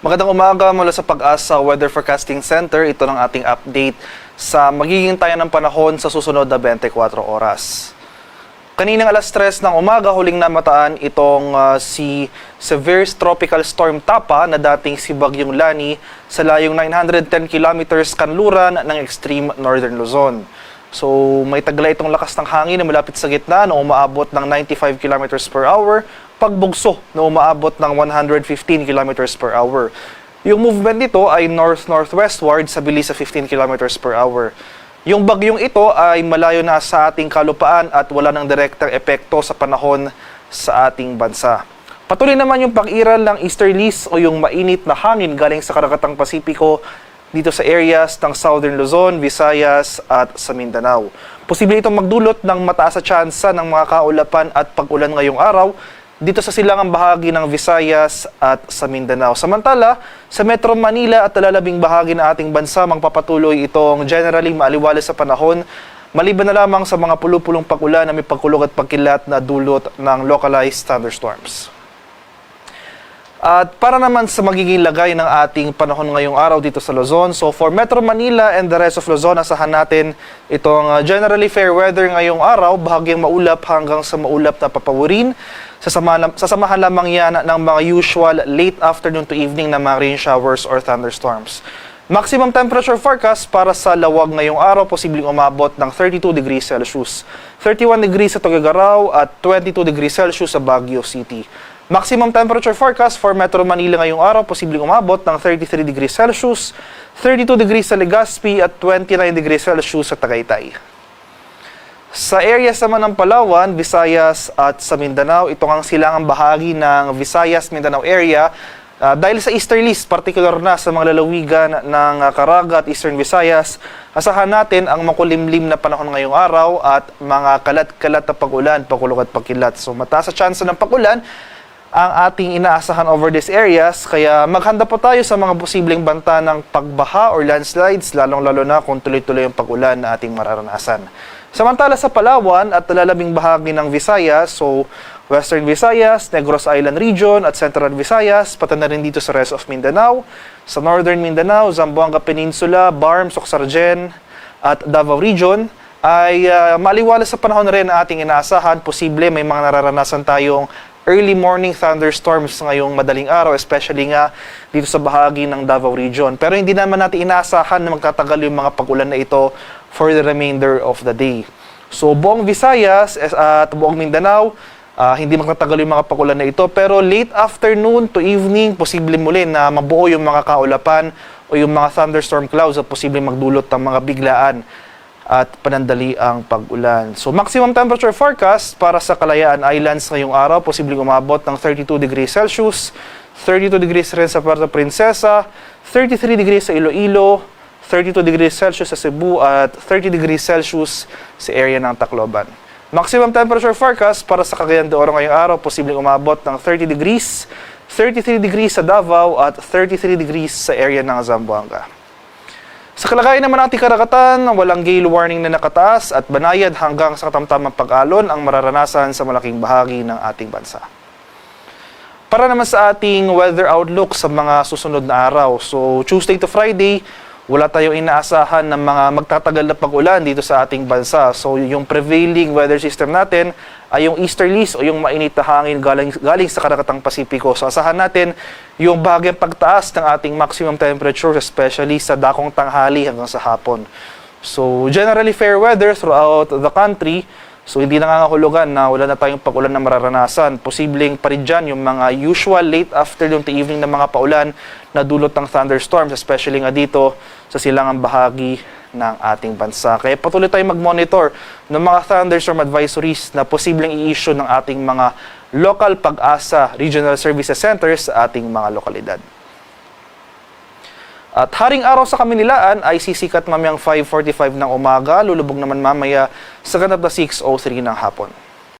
Magandang umaga mula sa Pag-asa Weather Forecasting Center. Ito ng ating update sa magiging tayo ng panahon sa susunod na 24 oras. Kaninang alas 3 ng umaga, huling namataan itong si Severe Tropical Storm Tapa na dating si Bagyong Lani sa layong 910 kilometers kanluran ng extreme northern Luzon. So may taglay itong lakas ng hangin na malapit sa gitna na umaabot ng 95 kilometers per hour, pagbugso na umaabot ng 115 kilometers per hour. Yung movement nito ay north-northwestward sa bilis sa 15 kilometers per hour. Yung bagyong ito ay malayo na sa ating kalupaan at wala ng direktang epekto sa panahon sa ating bansa. Patuloy naman yung pag-iral ng easterlies o yung mainit na hangin galing sa Karagatang Pasipiko dito sa areas ng Southern Luzon, Visayas at sa Mindanao. Posible itong magdulot ng mataas na tsansa ng mga kaulapan at pag-ulan ngayong araw dito sa silangang bahagi ng Visayas at sa Mindanao. Samantala, sa Metro Manila at talalabing bahagi ng ating bansa, magpapatuloy itong generally maaliwalas sa panahon, maliban na lamang sa mga pulupulong pag-ulan na may pagkulog at pagkilat na dulot ng localized thunderstorms. At para naman sa magiging lagay ng ating panahon ngayong araw dito sa Luzon, so for Metro Manila and the rest of Luzon, asahan natin itong generally fair weather ngayong araw, bahagyang maulap hanggang sa maulap na papawirin. Sasamahan lamang yan ng mga usual late afternoon to evening na mga rain showers or thunderstorms. Maximum temperature forecast para sa Lawag ngayong araw, posibleng umabot ng 32 degrees Celsius, 31 degrees sa Tuguegarao at 22 degrees Celsius sa Baguio City. Maximum temperature forecast for Metro Manila ngayong araw, posibleng umabot ng 33 degrees Celsius, 32 degrees sa Legazpi at 29 degrees Celsius sa Tagaytay. Sa areas naman ng Palawan, Visayas at sa Mindanao, ito ang silangang bahagi ng Visayas-Mindanao area. Dahil sa easterlies, particular na sa mga lalawigan ng Caraga at Eastern Visayas, asahan natin ang makulimlim na panahon ngayong araw at mga kalat-kalat na pag-ulan, pagkulog at pagkilat. So mataas sa tsansa ng pag-ulan ang ating inaasahan over these areas, kaya maghanda po tayo sa mga posibleng banta ng pagbaha or landslides, lalong-lalo na kung tuloy-tuloy ang pag-ulan na ating mararanasan. Samantala sa Palawan at talalabing bahagi ng Visayas, so Western Visayas, Negros Island Region at Central Visayas, pati na rin dito sa rest of Mindanao, sa Northern Mindanao, Zamboanga Peninsula, Barm, Socsargen at Davao Region, ay maliwalas sa panahon rin na ating inaasahan. Posible may mga nararanasan tayong early morning thunderstorms ngayong madaling araw, especially nga dito sa bahagi ng Davao Region. Pero hindi naman natin inaasahan na magtatagal yung mga pag-ulan na ito for the remainder of the day. So buong Visayas at buong Mindanao, hindi magtatagal yung mga pag-ulan na ito. Pero late afternoon to evening, posible muli na mabuo yung mga kaulapan o yung mga thunderstorm clouds at posible magdulot ng mga biglaan at panandali ang pag-ulan. So maximum temperature forecast para sa Kalayaan Islands ngayong araw, posibleng umabot ng 32 degrees Celsius, 32 degrees rin sa Puerto Princesa, 33 degrees sa Iloilo, 32 degrees Celsius sa Cebu at 30 degrees Celsius sa area ng Tacloban. Maximum temperature forecast para sa Cagayan de Oro ngayong araw, posibleng umabot ng 30 degrees, 33 degrees sa Davao at 33 degrees sa area ng Zamboanga. Sa kalagayan naman ng ating karagatan, walang gale warning na nakataas at banayad hanggang sa katamtamang pag-alon ang mararanasan sa malaking bahagi ng ating bansa. Para naman sa ating weather outlook sa mga susunod na araw, so Tuesday to Friday, wala tayong inaasahan ng mga magtatagal na pag-ulan dito sa ating bansa. So yung prevailing weather system natin ay yung easterlies o yung mainit na hangin galing sa Karagatang Pasipiko. So asahan natin yung bahagyang pagtaas ng ating maximum temperature, especially sa dakong tanghali hanggang sa hapon. So generally fair weather throughout the country. So hindi nangangahulugan na wala na tayong pag-ulan na mararanasan. Posibleng pa rin dyan yung mga usual late afternoon to evening na mga paulan na dulot ng thunderstorms, especially nga dito sa silangang bahagi ng ating bansa. Kaya patuloy tayong mag-monitor ng mga thunderstorm advisories na posibleng i-issue ng ating mga local Pag-asa Regional Services Centers sa ating mga lokalidad. At haring araw sa Kaminilaan ay sisikat mamayang 5:45 ng umaga, lulubog naman mamaya sa ganap na 6:03 ng hapon.